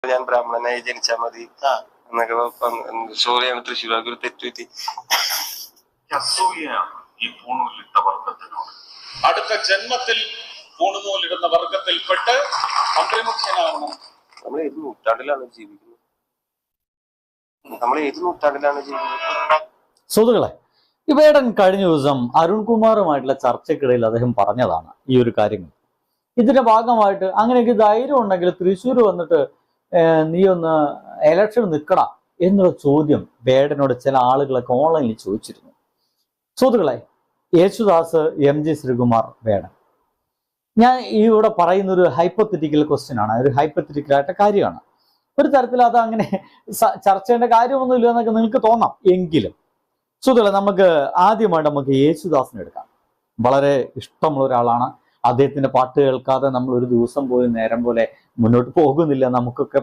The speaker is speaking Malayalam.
ഞാൻ ബ്രാഹ്മണനായി ജനിച്ചാൽ മതി എന്നൊക്കെ സോറിയാണ് തൃശ്ശൂർക്ക് ഒരു തെറ്റുപറ്റി. ഈ പൂണൂലിട്ട വർഗത്തിനോട് അടുത്ത ജന്മത്തിൽ പൂണുനൂലിടുന്ന വർഗത്തിൽപ്പെട്ട് മന്ത്രിമുഖ്യനാവണം. നമ്മൾ ഏത് നൂറ്റാണ്ടിലാണ് ജീവിക്കുന്നത്? സുഹൃത്തുക്കളെ, ഈ വേടൻ കഴിഞ്ഞ ദിവസം അരുൺകുമാറുമായിട്ടുള്ള ചർച്ചയ്ക്കിടയിൽ അദ്ദേഹം പറഞ്ഞതാണ് ഈ ഒരു കാര്യങ്ങൾ. ഇതിന്റെ ഭാഗമായിട്ട് അങ്ങനെയൊക്കെ ധൈര്യം ഉണ്ടെങ്കിൽ തൃശ്ശൂർ വന്നിട്ട് നീ ഒന്ന് ഇലക്ഷൻ നിൽക്കടാ എന്നുള്ള ചോദ്യം വേടനോട് ചില ആളുകളൊക്കെ ഓൺലൈനിൽ ചോദിച്ചിരുന്നു. സുഹൃത്തുക്കളെ, യേശുദാസ്, MG ശ്രീകുമാർ, വേടൻ, ഞാൻ ഇവിടെ പറയുന്ന ഒരു ഹൈപ്പോത്തറ്റിക്കൽ ക്വസ്റ്റ്യൻ ആണ്, ഒരു ഹൈപ്പോത്തറ്റിക്കൽ ആയിട്ട് കാര്യമാണ്. ഒരു തരത്തിൽ അത് അങ്ങനെ ചർച്ച ചെയ്യേണ്ട കാര്യമൊന്നുമില്ല എന്നൊക്കെ നിങ്ങൾക്ക് തോന്നാം. എങ്കിലും സുഹൃത്തുക്കളെ, ആദ്യമായിട്ട് നമുക്ക് യേശുദാസിനെ എടുക്കാം. വളരെ ഇഷ്ടമുള്ള ഒരാളാണ്. അദ്ദേഹത്തിന്റെ പാട്ട് കേൾക്കാതെ നമ്മൾ ഒരു ദിവസം പോലും നേരം പോലെ മുന്നോട്ട് പോകുന്നില്ല നമുക്കൊക്കെ